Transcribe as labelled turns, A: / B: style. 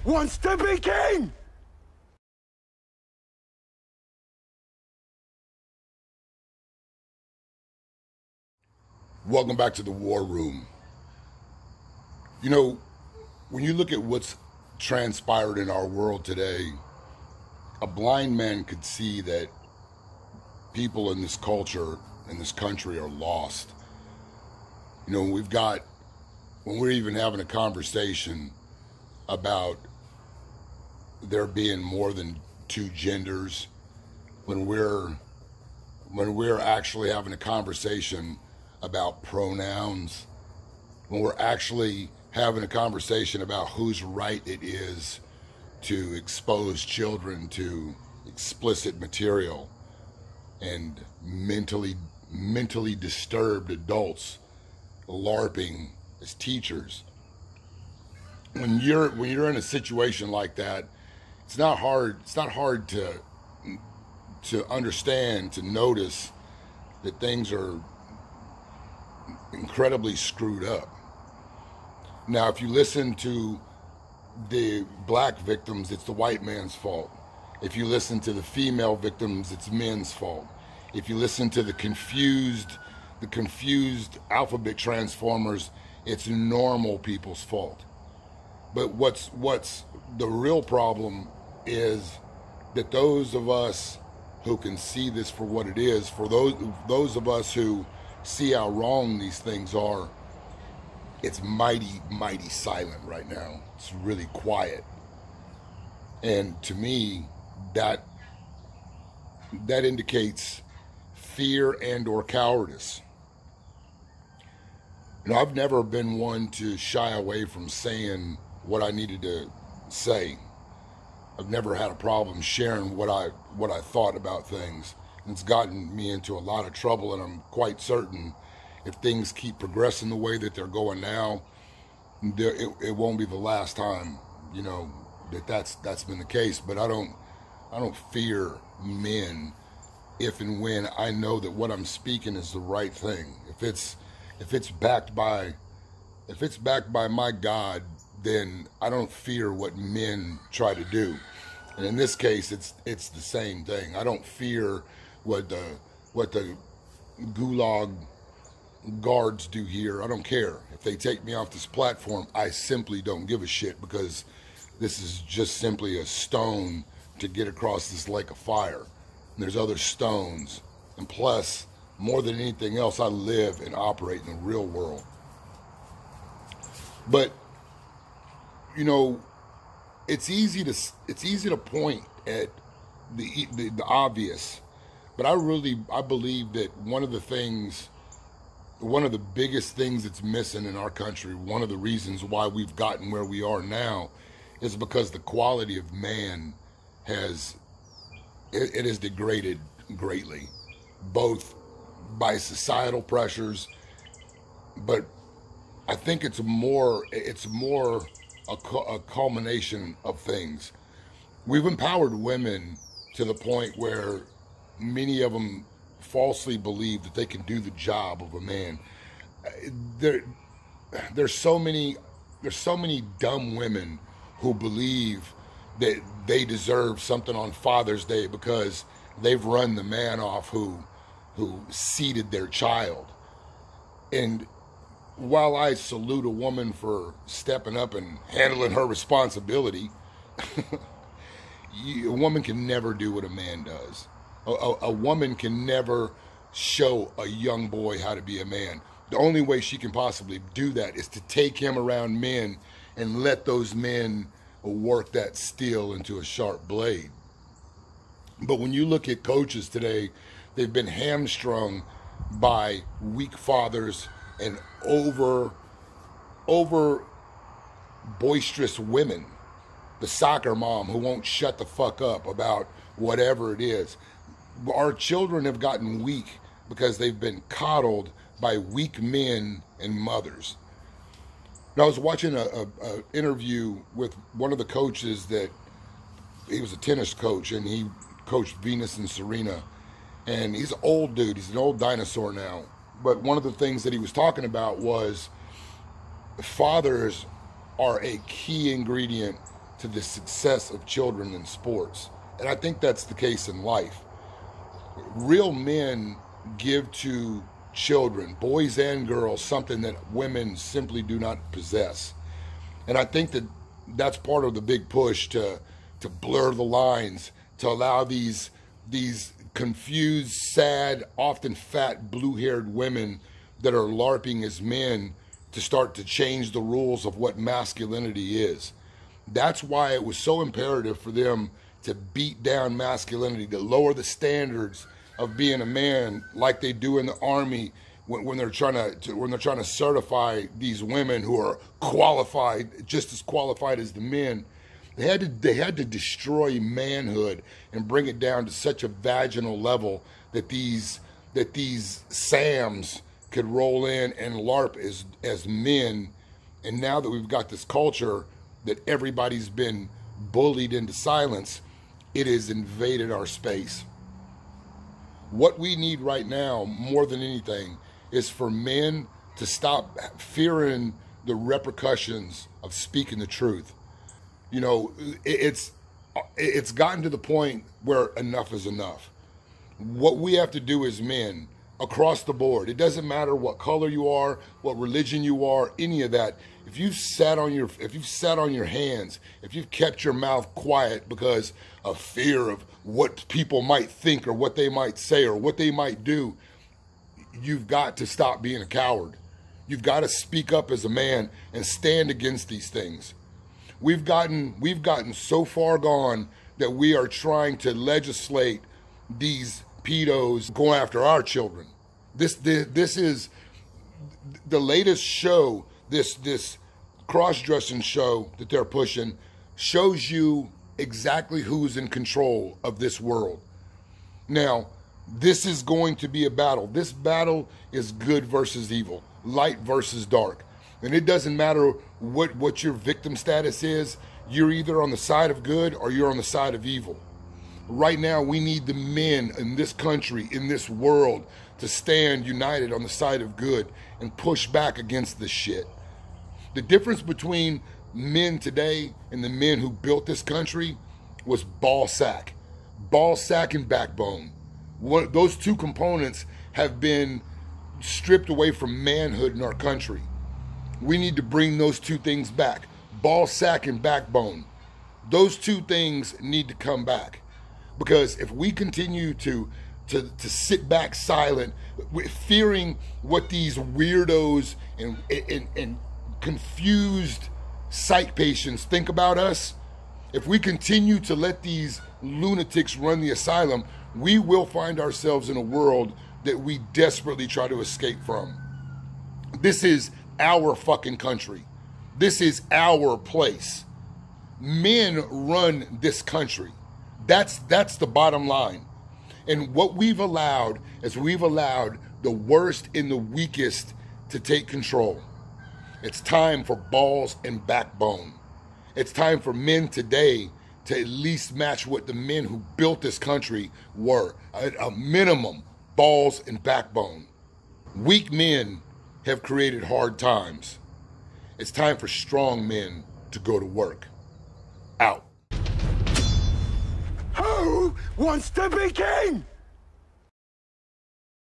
A: wants to be king!
B: Welcome back to the War Room. You know, when you look at what's transpired in our world today, a blind man could see that people in this culture, in this country, are lost. You know, when we're even having a conversation about there being more than two genders, when we're actually having a conversation about pronouns, when we're actually having a conversation about whose right it is to expose children to explicit material and mentally disturbed adults LARPing as teachers. When you're in a situation like that, it's not hard to understand, to notice that things are incredibly screwed up. Now, if you listen to the black victims, it's the white man's fault. If you listen to the female victims, it's men's fault. If you listen to the confused alphabet transformers, it's normal people's fault. But what's the real problem is that those of us who can see this for what it is, for those of us who see how wrong these things are, it's mighty silent right now. It's really quiet. And to me, that indicates fear and or cowardice. You know, I've never been one to shy away from saying what I needed to say. I've never had a problem sharing what I thought about things. And it's gotten me into a lot of trouble, and I'm quite certain if things keep progressing the way that they're going now, it won't be the last time, you know, that's been the case. But I don't fear men if and when I know that what I'm speaking is the right thing. If it's backed by my God, then I don't fear what men try to do. And in this case, it's the same thing. I don't fear what the gulag guards do here. I don't care. If they take me off this platform, I simply don't give a shit, because this is just simply a stone to get across this lake of fire. And there's other stones. And plus, more than anything else, I live and operate in the real world. But, you know, it's easy to point at the obvious. But I believe that one of the biggest things that's missing in our country, one of the reasons why we've gotten where we are now, is because the quality of man has degraded greatly, both by societal pressures, but I think it's more a culmination of things. We've empowered women to the point where many of them falsely believe that they can do the job of a man. There's so many dumb women who believe that they deserve something on Father's Day because they've run the man off who seeded their child. And while I salute a woman for stepping up and handling her responsibility, a woman can never do what a man does. A woman can never show a young boy how to be a man. The only way she can possibly do that is to take him around men and let those men work that steel into a sharp blade. But when you look at coaches today, they've been hamstrung by weak fathers and over boisterous women. The soccer mom who won't shut the fuck up about whatever it is. Our children have gotten weak because they've been coddled by weak men and mothers. Now, I was watching a interview with one of the coaches that, he was a tennis coach, and he coached Venus and Serena. And he's an old dude. He's an old dinosaur now. But one of the things that he was talking about was fathers are a key ingredient to the success of children in sports. And I think that's the case in life. Real men give to children, boys and girls, something that women simply do not possess. And I think that that's part of the big push to blur the lines, to allow these confused, sad, often fat, blue-haired women that are LARPing as men to start to change the rules of what masculinity is. That's why it was so imperative for them to beat down masculinity, to lower the standards of being a man, like they do in the Army when they're trying to certify these women who are qualified, just as qualified as the men. They had to destroy manhood and bring it down to such a vaginal level that these Sams could roll in and LARP as men. And now that we've got this culture that everybody's been bullied into silence, it has invaded our space. What we need right now, more than anything, is for men to stop fearing the repercussions of speaking the truth. You know, it's gotten to the point where enough is enough. What we have to do as men, across the board, it doesn't matter what color you are, what religion you are, any of that. If you've sat on your hands, if you've kept your mouth quiet because of fear of what people might think or what they might say or what they might do, you've got to stop being a coward. You've got to speak up as a man and stand against these things. We've gotten so far gone that we are trying to legislate these pedos going after our children. This is the latest show. This cross-dressing show that they're pushing shows you exactly who's in control of this world. Now, this is going to be a battle. This battle is good versus evil, light versus dark. And it doesn't matter what your victim status is. You're either on the side of good or you're on the side of evil. Right now, we need the men in this country, in this world, to stand united on the side of good and push back against this shit. The difference between men today and the men who built this country was ball sack and backbone. Those two components have been stripped away from manhood in our country. We need to bring those two things back. Ball sack and backbone. Those two things need to come back. Because if we continue to sit back silent, fearing what these weirdos and confused psych patients think about us, if we continue to let these lunatics run the asylum, we will find ourselves in a world that we desperately try to escape from. This is our fucking country. This is our place. Men run this country. That's the bottom line. And what we've allowed is we've allowed the worst and the weakest to take control. It's time for balls and backbone. It's time for men today to at least match what the men who built this country were. A minimum, balls and backbone. Weak men have created hard times. It's time for strong men to go to work. Out.
A: Who wants to be king?